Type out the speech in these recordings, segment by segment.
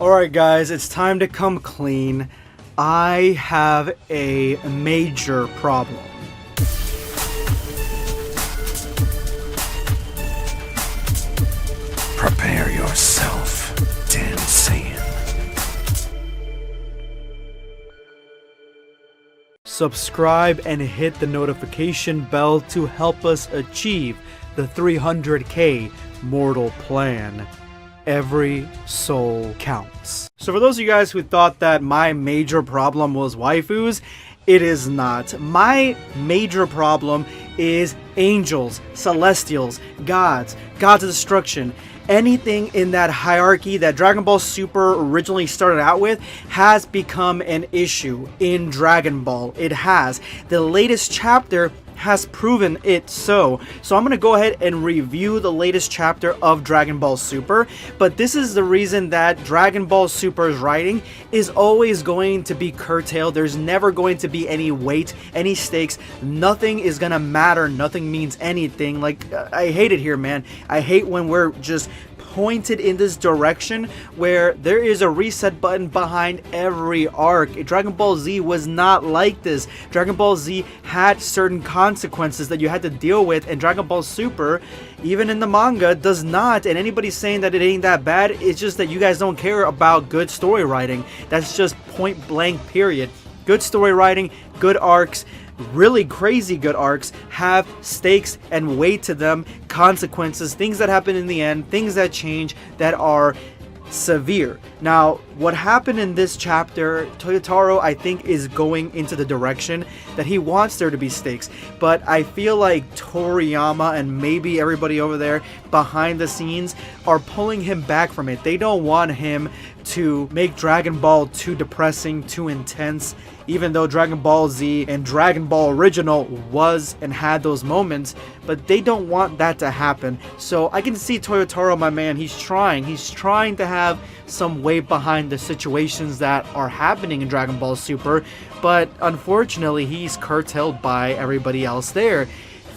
Alright guys, it's time to come clean. I have a major problem. Prepare yourself, Dan Saiyan. Subscribe and hit the notification bell to help us achieve the 300k mortal plan. Every soul counts. So for those of you guys who thought that my major problem was waifus, it is not. My major problem is angels, celestials, gods of destruction. Anything in that hierarchy that Dragon Ball Super originally started out with has become an issue in Dragon Ball. It has. The latest chapter has proven it so. So I'm going to go ahead and review the latest chapter of Dragon Ball Super, but this is the reason that Dragon Ball Super's writing is always going to be curtailed. There's never going to be any weight, any stakes. Nothing is going to matter. Nothing means anything. Like, I hate it here, man. I hate when we're just pointed in this direction where there is a reset button behind every arc. Dragon Ball Z was not like this. Dragon Ball Z had certain consequences that you had to deal with, and Dragon Ball Super, even in the manga, does not. And anybody saying that it ain't that bad, it's just that you guys don't care about good story writing. That's just point blank, period. Good story writing, good arcs, really crazy good arcs have stakes and weight to them, consequences, things that happen in the end, things that change that are severe. Now, what happened in this chapter, Toyotaro, I think, is going into the direction that he wants there to be stakes, but I feel like Toriyama and maybe everybody over there behind the scenes are pulling him back from it. They don't want him to make Dragon Ball too depressing, too intense, even though Dragon Ball Z and Dragon Ball Original was and had those moments, but they don't want that to happen. So I can see Toyotaro, my man, he's trying to have some weight behind the situations that are happening in Dragon Ball Super, but unfortunately he's curtailed by everybody else there.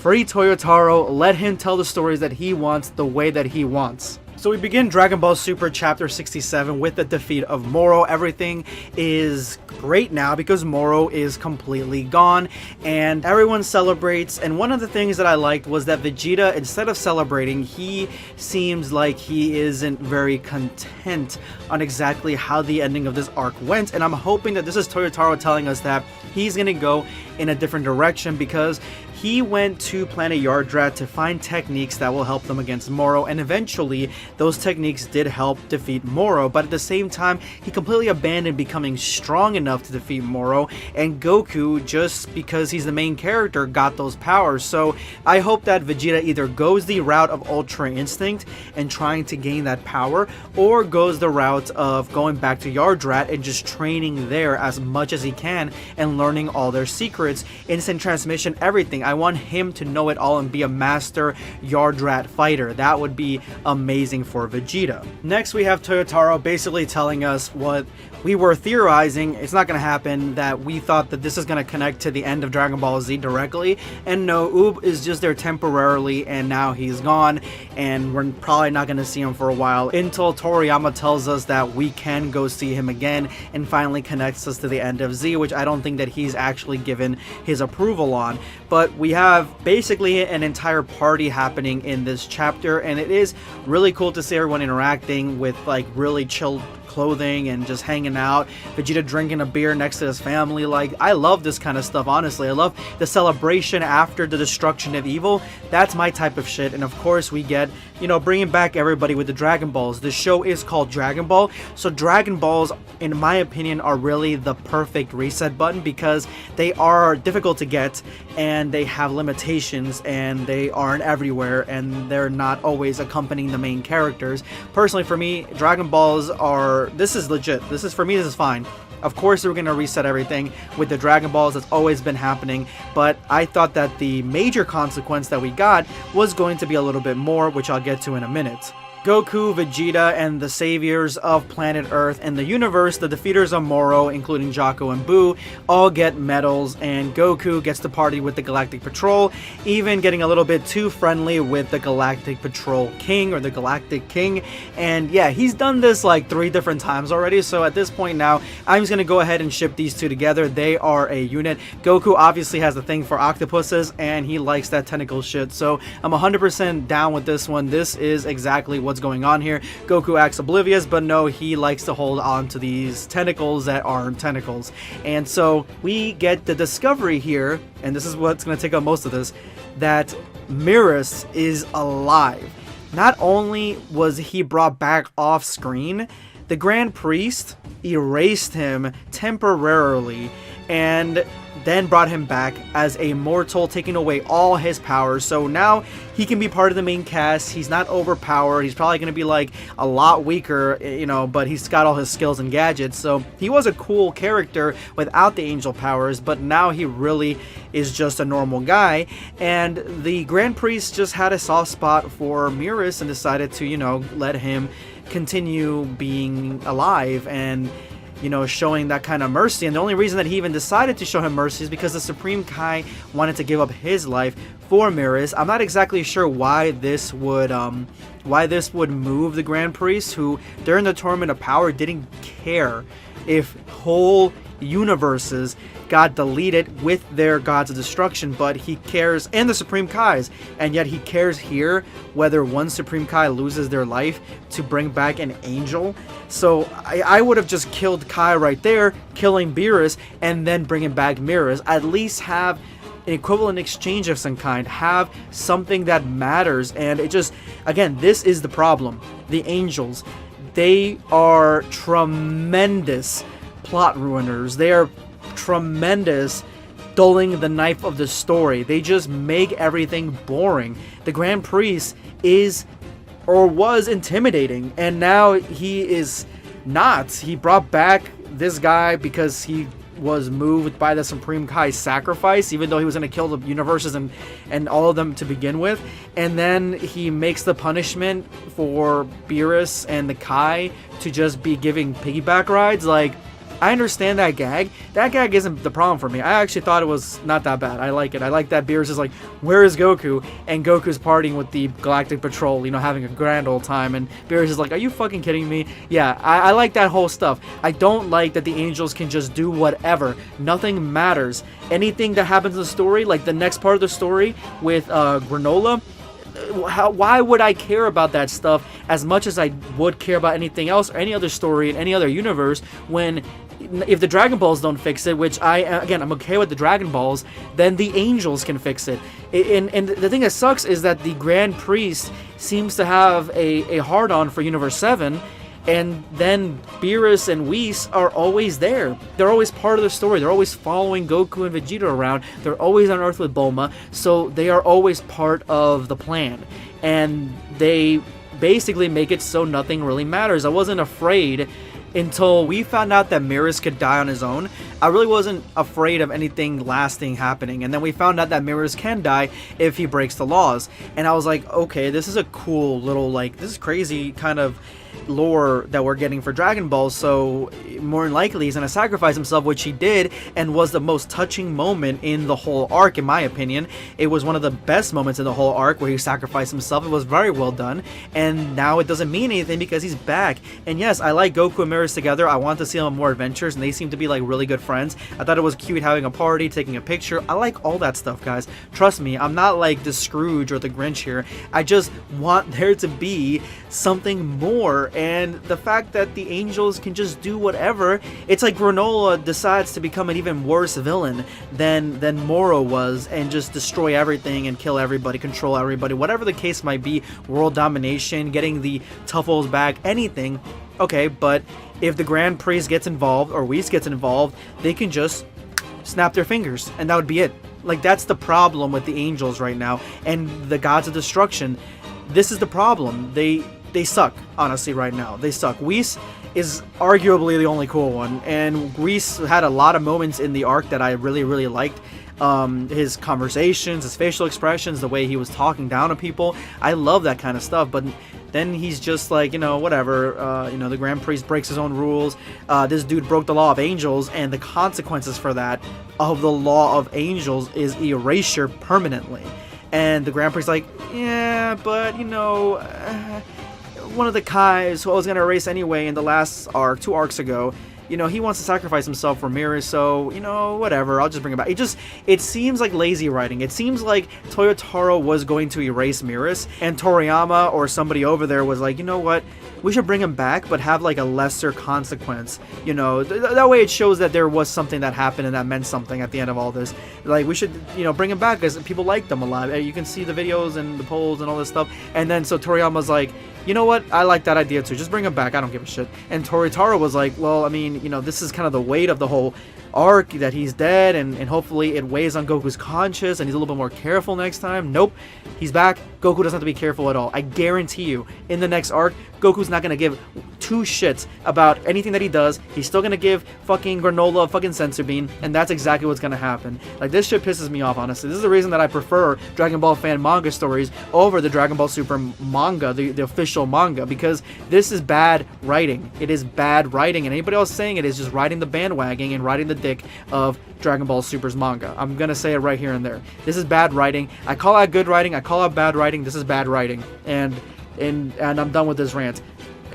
Free Toyotaro, let him tell the stories that he wants the way that he wants. So we begin Dragon Ball Super Chapter 67 with the defeat of Moro. Everything is great now because Moro is completely gone and everyone celebrates. And one of the things that I liked was that Vegeta, instead of celebrating, he seems like he isn't very content on exactly how the ending of this arc went. And I'm hoping that this is Toyotaro telling us that he's going to go in a different direction, because he went to Planet Yardrat to find techniques that will help them against Moro, and eventually those techniques did help defeat Moro, but at the same time he completely abandoned becoming strong enough to defeat Moro, and Goku, just because he's the main character, got those powers. So I hope that Vegeta either goes the route of Ultra Instinct and trying to gain that power, or goes the route of going back to Yardrat and just training there as much as he can and learning all their secrets, instant transmission, everything. I want him to know it all and be a master Yardrat fighter. That would be amazing for Vegeta. Next, we have Toyotaro basically telling us what we were theorizing. It's not going to happen, that we thought that this is going to connect to the end of Dragon Ball Z directly, and no, Oob is just there temporarily and now he's gone and we're probably not going to see him for a while until Toriyama tells us that we can go see him again and finally connects us to the end of Z, which I don't think that he's actually given his approval on. But we have basically an entire party happening in this chapter, and it is really cool to see everyone interacting with like really chill clothing and just hanging out. Vegeta drinking a beer next to his family. Like, I love this kind of stuff, honestly. I love the celebration after the destruction of evil. That's my type of shit. And of course we get, you know, bringing back everybody with the Dragon Balls. The show is called Dragon Ball, so Dragon Balls, in my opinion, are really the perfect reset button, because they are difficult to get and they have limitations and they aren't everywhere and they're not always accompanying the main characters. Personally, for me, Dragon Balls are, this is legit. This is, for me, this is fine. Of course, we're going to reset everything with the Dragon Balls. That's always been happening, but I thought that the major consequence that we got was going to be a little bit more, which I'll get to in a minute. Goku, Vegeta, and the saviors of planet Earth and the universe, the defeaters of Moro, including Jaco and Buu, all get medals, and Goku gets to party with the Galactic Patrol, even getting a little bit too friendly with the Galactic Patrol King, or the Galactic King. And yeah, he's done this like 3 different times already, so at this point now, I'm just going to go ahead and ship these two together. They are a unit. Goku obviously has a thing for octopuses, and he likes that tentacle shit, so I'm 100% down with this one. This is exactly what's going on here. Goku acts oblivious, but no, he likes to hold on to these tentacles that aren't tentacles. And so we get the discovery here, and this is what's going to take up most of this, that Mirus is alive. Not only was he brought back off screen, the Grand Priest erased him temporarily and then brought him back as a mortal, taking away all his powers. So now he can be part of the main cast. He's not overpowered. He's probably going to be like a lot weaker, you know, but he's got all his skills and gadgets. So he was a cool character without the angel powers, but now he really is just a normal guy. And the Grand Priest just had a soft spot for Mirus and decided to, you know, let him continue being alive and, you know, showing that kind of mercy. And the only reason that he even decided to show him mercy is because the Supreme Kai wanted to give up his life for Mirus. I'm not exactly sure why this would move the Grand Priest, who during the Tournament of Power didn't care if whole universes got deleted with their gods of destruction, but he cares, and the Supreme Kais, and yet he cares here whether one Supreme Kai loses their life to bring back an angel. So I would have just killed Kai right there, killing Beerus, and then bringing back Mirus. At least have an equivalent exchange of some kind, have something that matters. And it just, again, this is the problem. The angels, they are tremendous plot ruiners. They are tremendous dulling the knife of the story. They just make everything boring. The Grand Priest is, or was, intimidating, and now he is not. He brought back this guy because he was moved by the Supreme Kai's sacrifice, even though he was going to kill the universes and all of them to begin with. And then he makes the punishment for Beerus and the Kai to just be giving piggyback rides. Like, I understand that gag. That gag isn't the problem for me. I actually thought it was not that bad. I like it. I like that Beerus is like, where is Goku? And Goku's partying with the Galactic Patrol, you know, having a grand old time. And Beerus is like, are you fucking kidding me? Yeah, I like that whole stuff. I don't like that the angels can just do whatever. Nothing matters. Anything that happens in the story, like the next part of the story with Granola, why would I care about that stuff as much as I would care about anything else or any other story in any other universe, when if the Dragon Balls don't fix it, which I'm okay with the Dragon Balls, then the angels can fix it. And the thing that sucks is that the Grand Priest seems to have a hard-on for Universe 7, and then Beerus and Whis are always there. They're always part of the story. They're always following Goku and Vegeta around. They're always on Earth with Bulma, so they are always part of the plan. And they basically make it so nothing really matters. I wasn't afraid until we found out that Mirus could die on his own. I really wasn't afraid of anything lasting happening. And then we found out that Mirus can die if he breaks the laws. And I was like, okay, this is a cool little, like, this is crazy kind of lore that we're getting for Dragon Ball. So more than likely he's gonna sacrifice himself, which he did, and was the most touching moment in the whole arc, in my opinion. It was one of the best moments in the whole arc where he sacrificed himself. It was very well done, and now it doesn't mean anything because he's back. And yes, I like Goku and Mirus together. I want to see them on more adventures, and they seem to be like really good friends. I thought it was cute having a party, taking a picture. I like all that stuff, guys. Trust me, I'm not like the Scrooge or the Grinch here. I just want there to be something more. And the fact that the angels can just do whatever, it's like Granola decides to become an even worse villain than Moro was, and just destroy everything and kill everybody, control everybody, whatever the case might be, world domination, getting the Tuffles back, anything. Okay, but if the Grand Priest gets involved, or Whis gets involved, they can just snap their fingers, and that would be it. Like, that's the problem with the angels right now, and the gods of destruction. This is the problem. They suck, honestly, right now. They suck. Whis is arguably the only cool one, and Whis had a lot of moments in the arc that I really, really liked. his conversations, his facial expressions, the way he was talking down to people. I love that kind of stuff, but then he's just like, whatever, the Grand Priest breaks his own rules. This dude broke the law of angels, and the consequences for that of the law of angels is erasure permanently. And the Grand Priest's like, yeah, but, one of the Kais who I was going to erase anyway in the last arc, 2 arcs ago, he wants to sacrifice himself for Mirror, so, whatever, I'll just bring it back. It seems like lazy writing. It seems like Toyotaro was going to erase Mirror, and Toriyama or somebody over there was like, you know what, we should bring him back, but have like a lesser consequence. That way it shows that there was something that happened and that meant something at the end of all this. Like, we should, bring him back because people like them a lot. You can see the videos and the polls and all this stuff. And then so Toriyama's like, you know what, I like that idea too, just bring him back, I don't give a shit. And Toritaro was like, well, I mean, this is kind of the weight of the whole arc, that he's dead, and hopefully it weighs on Goku's conscience and he's a little bit more careful next time. Nope, he's back. Goku doesn't have to be careful at all. I guarantee you, in the next arc, Goku's not gonna give 2 shits about anything that he does. He's still gonna give fucking Granola a fucking senzu bean, and that's exactly what's gonna happen. Like, this shit pisses me off, honestly. This is the reason that I prefer Dragon Ball fan manga stories over the Dragon Ball Super manga, the official manga, because this is bad writing. It is bad writing, and anybody else saying it is just riding the bandwagon and riding the dick of Dragon Ball Super's manga. I'm gonna say it right here and there. This is bad writing. I call out good writing, I call out bad writing. This is bad writing, and I'm done with this rant.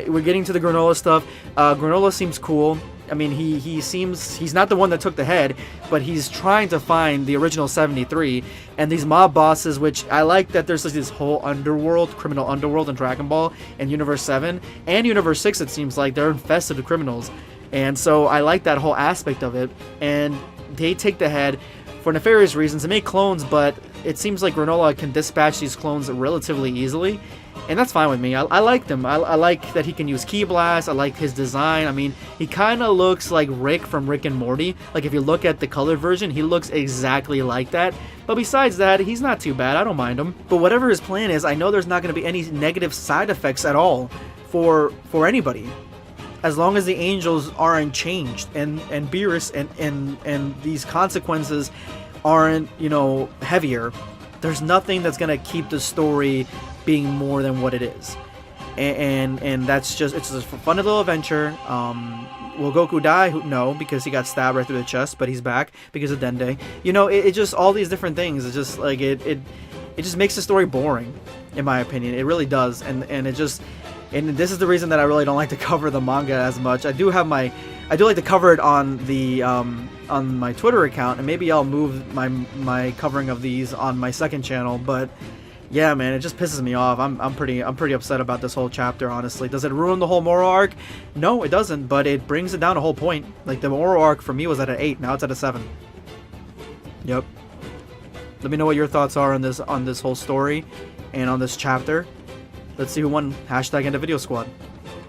We're getting to the Granola stuff. Granola seems cool. I mean, he's not the one that took the head, but he's trying to find the original 73 and these mob bosses, which I like that there's like this whole underworld, criminal underworld in Dragon Ball and Universe 7 and Universe 6. It seems like they're infested with criminals, and so I like that whole aspect of it. And they take the head for nefarious reasons to make clones, but it seems like Granola can dispatch these clones relatively easily, and that's fine with me. I like them. I like that he can use Ki Blast. I like his design. I mean, he kind of looks like Rick from Rick and Morty. Like, if you look at the colored version, he looks exactly like that. But besides that, he's not too bad. I don't mind him. But whatever his plan is, I know there's not going to be any negative side effects at all for anybody, as long as the angels aren't changed and Beerus and these consequences aren't, heavier. There's nothing that's gonna keep the story being more than what it is, and it's just a fun little adventure. Will Goku die? No, because he got stabbed right through the chest, but he's back because of Dende. It just, all these different things. It's just like it just makes the story boring, in my opinion. It really does, and this is the reason that I really don't like to cover the manga as much. I do like to cover it on the on my Twitter account, and maybe I'll move my covering of these on my second channel. But yeah, man, it just pisses me off. I'm pretty upset about this whole chapter, honestly. Does it ruin the whole Moro arc? No, it doesn't, but it brings it down a whole point. Like, the Moro arc for me was at an 8, now it's at a 7. Yep. Let me know what your thoughts are on this whole story and on this chapter. Let's see who won hashtag End of Video Squad.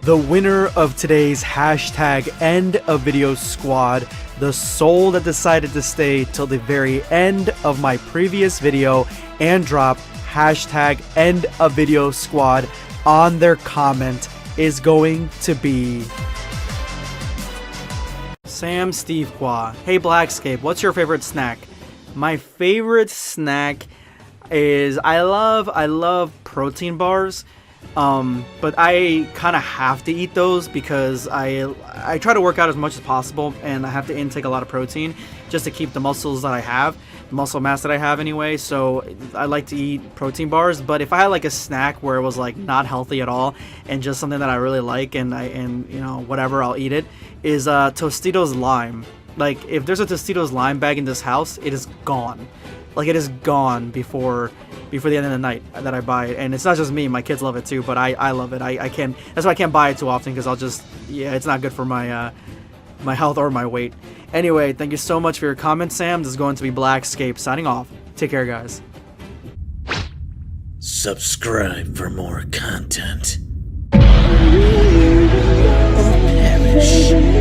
The winner of today's hashtag End of Video Squad, the soul that decided to stay till the very end of my previous video and drop hashtag End of Video Squad on their comment, is going to be Sam Steve Qua. Hey Blackscape, what's your favorite snack? My favorite snack is, I love protein bars. But I kind of have to eat those because I try to work out as much as possible, and I have to intake a lot of protein just to keep the muscles that I have, the muscle mass that I have anyway. So I like to eat protein bars. But if I had like a snack where it was like not healthy at all and just something that I really like and whatever, I'll eat it, is Tostitos Lime. Like, if there's a Tostitos Lime bag in this house, it is gone. Like, it is gone before the end of the night that I buy it. And it's not just me, my kids love it too, but I love it. I can't, that's why I can't buy it too often, because it's not good for my my health or my weight. Anyway, thank you so much for your comment, Sam. This is going to be Blackscape signing off. Take care, guys. Subscribe for more content. Or perish.